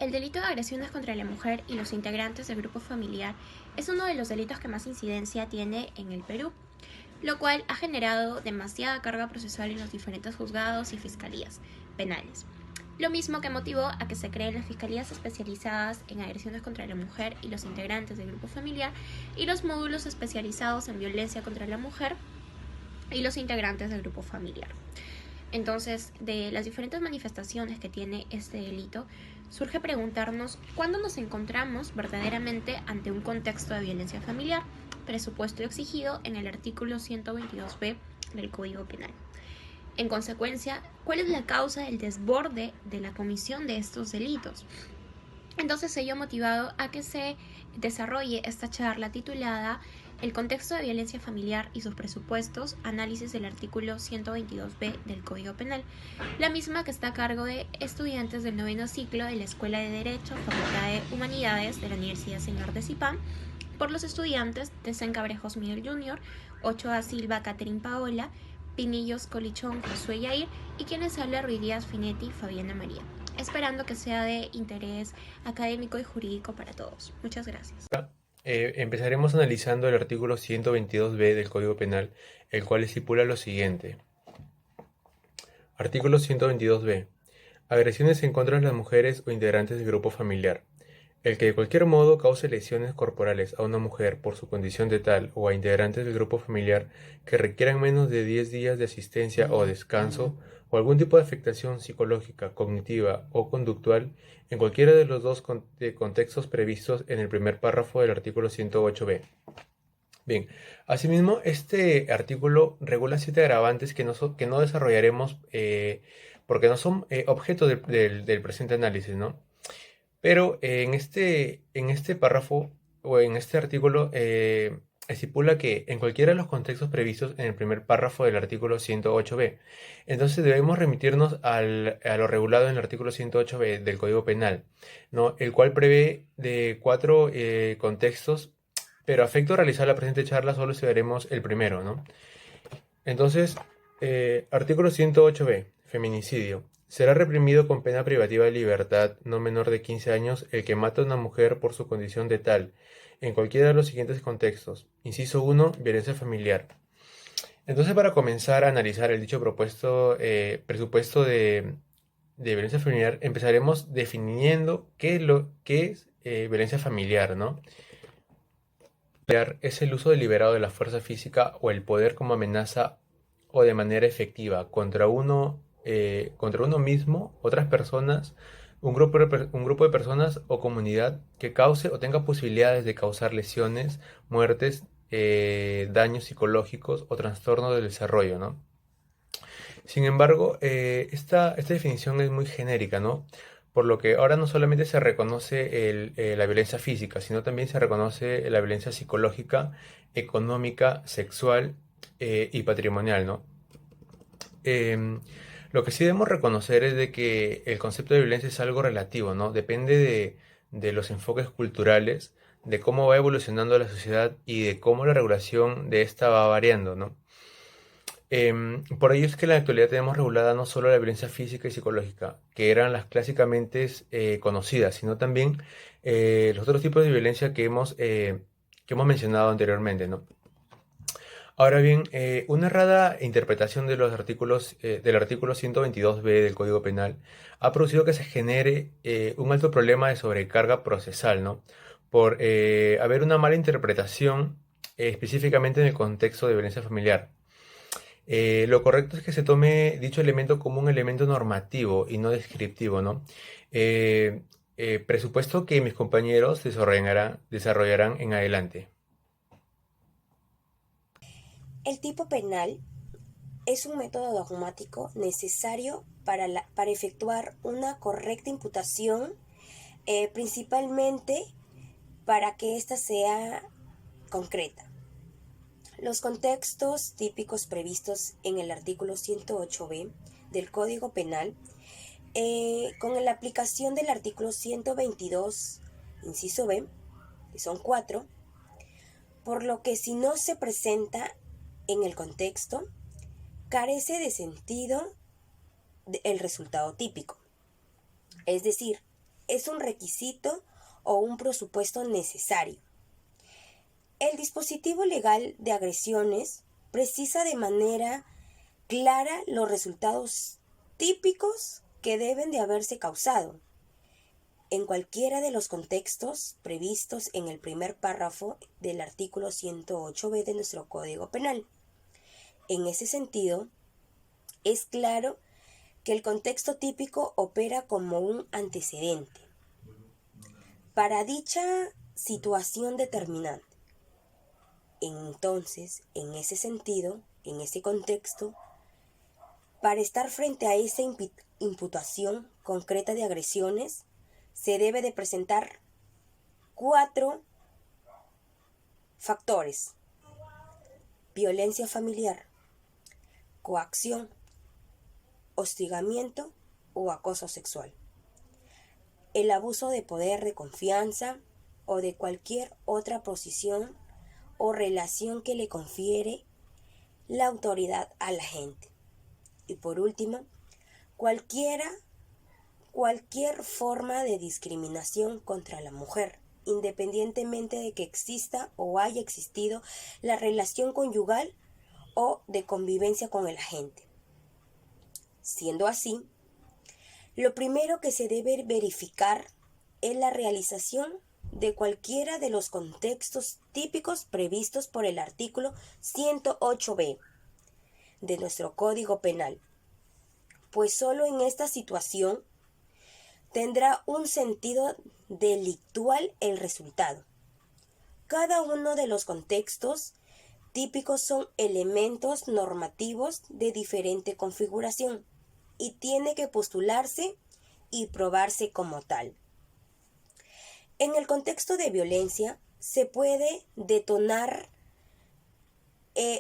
El delito de agresiones contra la mujer y los integrantes del grupo familiar es uno de los delitos que más incidencia tiene en el Perú, lo cual ha generado demasiada carga procesal en los diferentes juzgados y fiscalías penales. Lo mismo que motivó a que se creen las fiscalías especializadas en agresiones contra la mujer y los integrantes del grupo familiar y los módulos especializados en violencia contra la mujer y los integrantes del grupo familiar. Entonces, de las diferentes manifestaciones que tiene este delito, surge preguntarnos cuándo nos encontramos verdaderamente ante un contexto de violencia familiar, presupuesto exigido en el artículo 122b del Código Penal. En consecuencia, ¿cuál es la causa del desborde de la comisión de estos delitos? Entonces ello ha motivado a que se desarrolle esta charla titulada El contexto de violencia familiar y sus presupuestos, análisis del artículo 122b del Código Penal, la misma que está a cargo de estudiantes del noveno ciclo de la Escuela de Derecho, Facultad de Humanidades de la Universidad Señor de Zipán, por los estudiantes de Sencabrejos Miguel Jr., Ochoa Silva Catherine Paola, Pinillos Colichón Josué Yair y quienes habla Ruiz Díaz Finetti Fabiana María, esperando que sea de interés académico y jurídico para todos. Muchas gracias. Empezaremos analizando el artículo 122b del Código Penal, el cual estipula lo siguiente. Artículo 122b. Agresiones en contra de las mujeres o integrantes del grupo familiar. El que de cualquier modo cause lesiones corporales a una mujer por su condición de tal o a integrantes del grupo familiar que requieran menos de 10 días de asistencia o descanso o algún tipo de afectación psicológica, cognitiva o conductual en cualquiera de los dos contextos previstos en el primer párrafo del artículo 108b. Bien, asimismo, este artículo regula 7 agravantes que no desarrollaremos porque no son objeto del presente análisis, ¿no? Pero en este párrafo o en este artículo estipula que en cualquiera de los contextos previstos en el primer párrafo del artículo 108b. Entonces debemos remitirnos a lo regulado en el artículo 108b del Código Penal, ¿no? El cual prevé de 4 contextos, pero a efecto de realizar la presente charla solo estudiaremos el primero, ¿no? Entonces, artículo 108b, feminicidio. Será reprimido con pena privativa de libertad no menor de 15 años el que mata a una mujer por su condición de tal, en cualquiera de los siguientes contextos. Inciso 1, violencia familiar. Entonces, para comenzar a analizar el dicho presupuesto de violencia familiar, empezaremos definiendo qué es violencia familiar, ¿no? Es el uso deliberado de la fuerza física o el poder como amenaza o de manera efectiva contra uno mismo, otras personas, un grupo de personas o comunidad que cause o tenga posibilidades de causar lesiones, muertes, daños psicológicos o trastornos del desarrollo, ¿no? Sin embargo, esta definición es muy genérica, ¿no? Por lo que ahora no solamente se reconoce la violencia física, sino también se reconoce la violencia psicológica, económica, sexual y patrimonial, ¿no? Em, lo que sí debemos reconocer es de que el concepto de violencia es algo relativo, ¿no? Depende de los enfoques culturales, de cómo va evolucionando la sociedad y de cómo la regulación de esta va variando, ¿no? Por ello es que en la actualidad tenemos regulada no solo la violencia física y psicológica, que eran las clásicamente conocidas, sino también los otros tipos de violencia que hemos mencionado anteriormente, ¿no? Ahora bien, una errada interpretación de los artículos, del artículo 122b del Código Penal ha producido que se genere un alto problema de sobrecarga procesal, ¿no? Por haber una mala interpretación específicamente en el contexto de violencia familiar. Lo correcto es que se tome dicho elemento como un elemento normativo y no descriptivo, ¿no? Eh, Presupuesto que mis compañeros desarrollarán en adelante. El tipo penal es un método dogmático necesario para efectuar una correcta imputación, principalmente para que ésta sea concreta. Los contextos típicos previstos en el artículo 108b del Código Penal, con la aplicación del artículo 122, inciso b, que son 4, por lo que si no se presenta en el contexto, carece de sentido el resultado típico. Es decir, es un requisito o un presupuesto necesario. El dispositivo legal de agresiones precisa de manera clara los resultados típicos que deben de haberse causado en cualquiera de los contextos previstos en el primer párrafo del artículo 108b de nuestro Código Penal. En ese sentido, es claro que el contexto típico opera como un antecedente para dicha situación determinante. Entonces, en ese sentido, en ese contexto, para estar frente a esa imputación concreta de agresiones, se debe de presentar 4 factores: violencia familiar, coacción, hostigamiento o acoso sexual, el abuso de poder, de confianza o de cualquier otra posición o relación que le confiere la autoridad a la gente. Y por último, cualquier forma de discriminación contra la mujer, independientemente de que exista o haya existido la relación conyugal o de convivencia con el agente. Siendo así, lo primero que se debe verificar es la realización de cualquiera de los contextos típicos previstos por el artículo 108b de nuestro Código Penal, pues solo en esta situación tendrá un sentido delictual el resultado. Cada uno de los contextos típicos son elementos normativos de diferente configuración y tiene que postularse y probarse como tal. En el contexto de violencia se puede detonar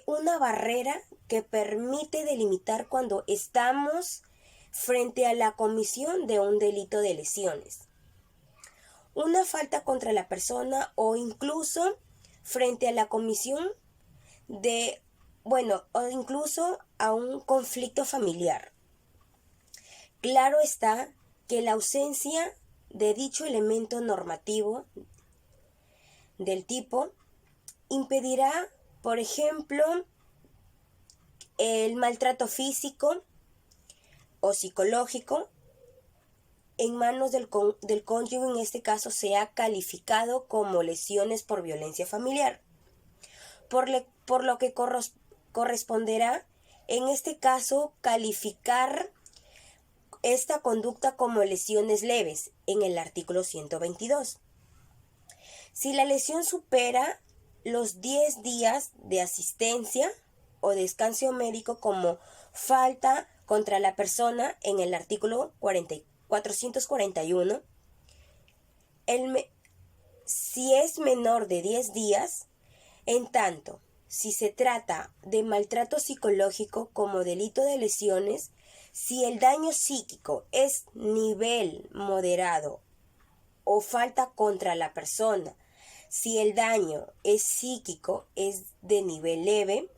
una barrera que permite delimitar cuando estamos frente a la comisión de un delito de lesiones, una falta contra la persona o incluso frente a la comisión o incluso a un conflicto familiar. Claro está que la ausencia de dicho elemento normativo del tipo impedirá, por ejemplo, el maltrato físico o psicológico en manos del cónyuge, en este caso sea calificado como lesiones por violencia familiar, por lo que corresponderá en este caso calificar esta conducta como lesiones leves en el artículo 122. Si la lesión supera los 10 días de asistencia o descanso médico como falta contra la persona en el artículo 441, si es menor de 10 días, en tanto, si se trata de maltrato psicológico como delito de lesiones, si el daño psíquico es nivel moderado o falta contra la persona, si el daño es psíquico es de nivel leve,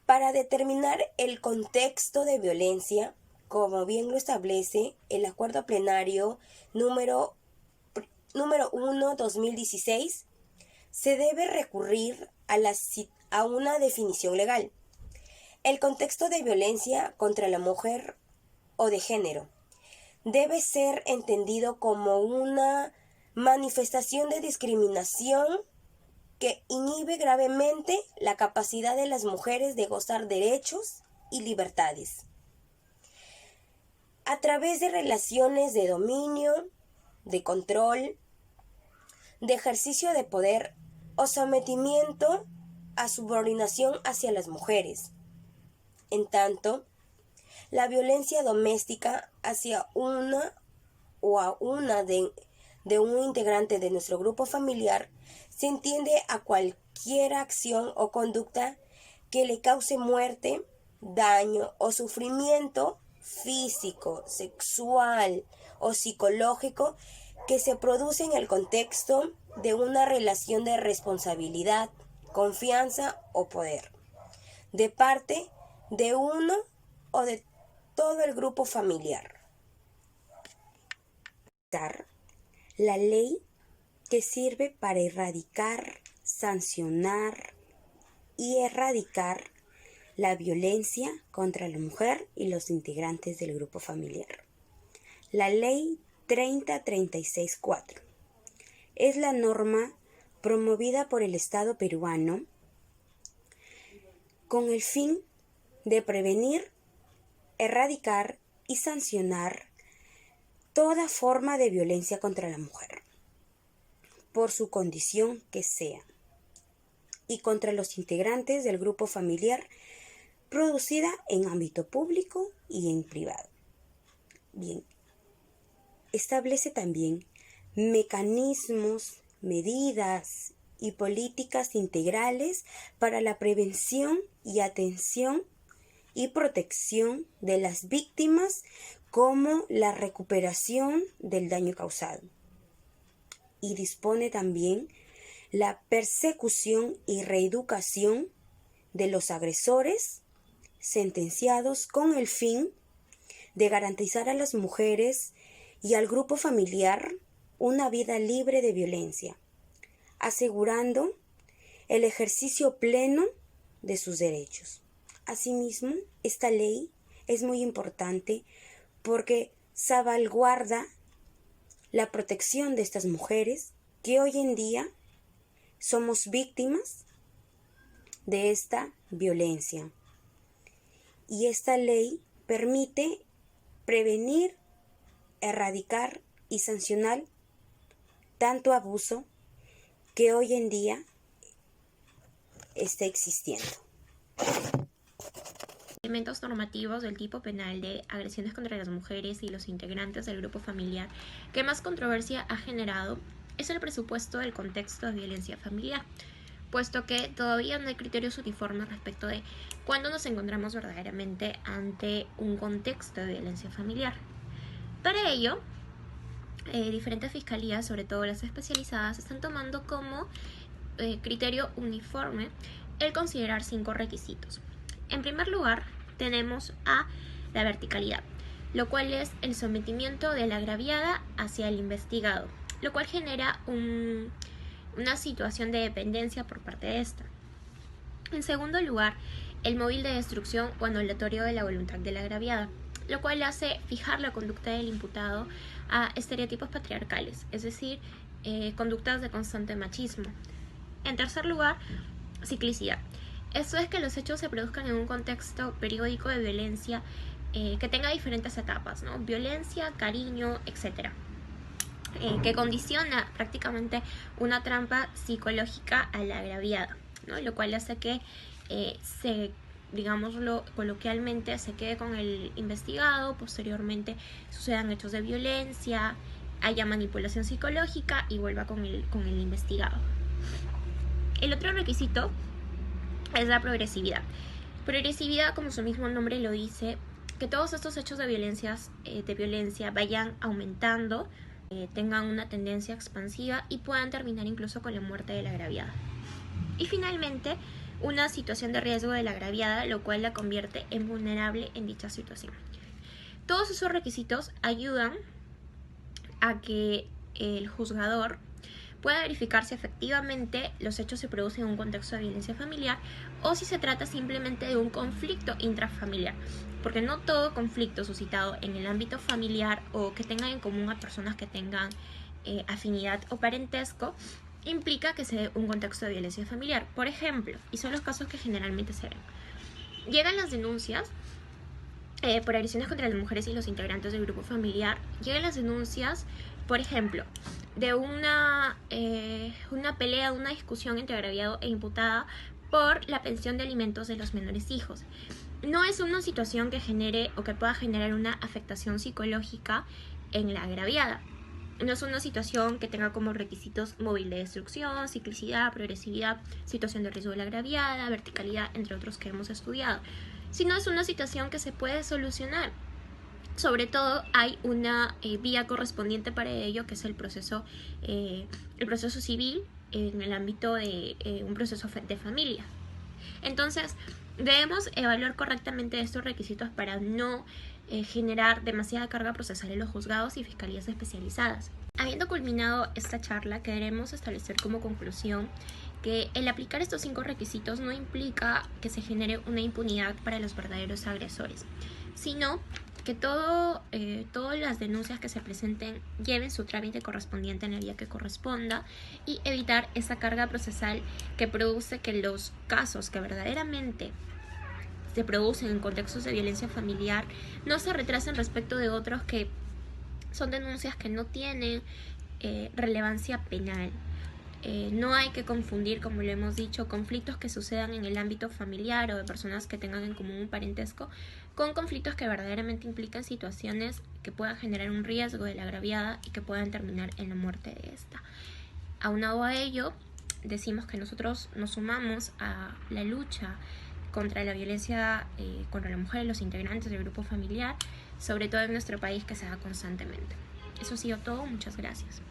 para determinar el contexto de violencia, como bien lo establece el Acuerdo Plenario número 1/2016, se debe recurrir a una definición legal. El contexto de violencia contra la mujer o de género debe ser entendido como una manifestación de discriminación que inhibe gravemente la capacidad de las mujeres de gozar derechos y libertades a través de relaciones de dominio, de control, de ejercicio de poder o sometimiento a subordinación hacia las mujeres. En tanto, la violencia doméstica hacia una o a una de un integrante de nuestro grupo familiar se entiende a cualquier acción o conducta que le cause muerte, daño o sufrimiento físico, sexual o psicológico que se produce en el contexto de una relación de responsabilidad, confianza o poder, de parte de uno o de todo el grupo familiar. La ley que sirve para erradicar, sancionar y erradicar la violencia contra la mujer y los integrantes del grupo familiar. La Ley 3036-4 es la norma promovida por el Estado peruano con el fin de prevenir, erradicar y sancionar toda forma de violencia contra la mujer, por su condición que sea, y contra los integrantes del grupo familiar, producida en ámbito público y en privado. Bien, establece también mecanismos, medidas y políticas integrales para la prevención y atención y protección de las víctimas, como la recuperación del daño causado. Y dispone también la persecución y reeducación de los agresores sentenciados con el fin de garantizar a las mujeres y al grupo familiar una vida libre de violencia, asegurando el ejercicio pleno de sus derechos. Asimismo, esta ley es muy importante porque salvaguarda la protección de estas mujeres que hoy en día somos víctimas de esta violencia. Y esta ley permite prevenir, erradicar y sancionar tanto abuso que hoy en día está existiendo. Elementos normativos del tipo penal de agresiones contra las mujeres y los integrantes del grupo familiar que más controversia ha generado es el presupuesto del contexto de violencia familiar, puesto que todavía no hay criterios uniformes respecto de cuándo nos encontramos verdaderamente ante un contexto de violencia familiar. Para ello, diferentes fiscalías, sobre todo las especializadas, están tomando como criterio uniforme el considerar 5 requisitos. En primer lugar, tenemos a la verticalidad, lo cual es el sometimiento de la agraviada hacia el investigado, lo cual genera una situación de dependencia por parte de esta. En segundo lugar, el móvil de destrucción o anulatorio de la voluntad de la agraviada, lo cual hace fijar la conducta del imputado a estereotipos patriarcales, es decir, conductas de constante machismo. En tercer lugar, ciclicidad. Esto es que los hechos se produzcan en un contexto periódico de violencia que tenga diferentes etapas, ¿no? Violencia, cariño, etc. Que condiciona prácticamente una trampa psicológica a la agraviada, ¿no? Lo cual hace que digámoslo coloquialmente, se quede con el investigado, posteriormente sucedan hechos de violencia, haya manipulación psicológica y vuelva con el investigado. El otro requisito es la progresividad. Progresividad, como su mismo nombre lo dice, que todos estos hechos de violencia vayan aumentando, tengan una tendencia expansiva y puedan terminar incluso con la muerte de la agraviada. Y finalmente, una situación de riesgo de la agraviada, lo cual la convierte en vulnerable en dicha situación. Todos esos requisitos ayudan a que el juzgador pueda verificar si efectivamente los hechos se producen en un contexto de violencia familiar o si se trata simplemente de un conflicto intrafamiliar, porque no todo conflicto suscitado en el ámbito familiar o que tengan en común a personas que tengan afinidad o parentesco implica que se dé un contexto de violencia familiar. Por ejemplo, y son los casos que generalmente se ven, llegan las denuncias por agresiones contra las mujeres y los integrantes del grupo familiar, llegan las denuncias, por ejemplo, de una pelea, una discusión entre agraviado e imputada por la pensión de alimentos de los menores hijos. No es una situación que genere o que pueda generar una afectación psicológica en la agraviada. No es una situación que tenga como requisitos móvil de destrucción, ciclicidad, progresividad, situación de riesgo de la agraviada, verticalidad, entre otros que hemos estudiado, sino es una situación que se puede solucionar. Sobre todo hay una vía correspondiente para ello, que es el proceso civil en el ámbito de un proceso de familia. Entonces, debemos evaluar correctamente estos requisitos para no generar demasiada carga procesal en los juzgados y fiscalías especializadas. Habiendo culminado esta charla, queremos establecer como conclusión que el aplicar estos 5 requisitos no implica que se genere una impunidad para los verdaderos agresores, sino que todas las denuncias que se presenten lleven su trámite correspondiente en la vía que corresponda y evitar esa carga procesal que produce que los casos que verdaderamente se producen en contextos de violencia familiar no se retrasen respecto de otros que son denuncias que no tienen relevancia penal. No hay que confundir, como lo hemos dicho, conflictos que sucedan en el ámbito familiar o de personas que tengan en común un parentesco con conflictos que verdaderamente implican situaciones que puedan generar un riesgo de la agraviada y que puedan terminar en la muerte de esta. Aunado a ello, decimos que nosotros nos sumamos a la lucha contra la violencia contra la mujer y los integrantes del grupo familiar, sobre todo en nuestro país, que se da constantemente. Eso ha sido todo, muchas gracias.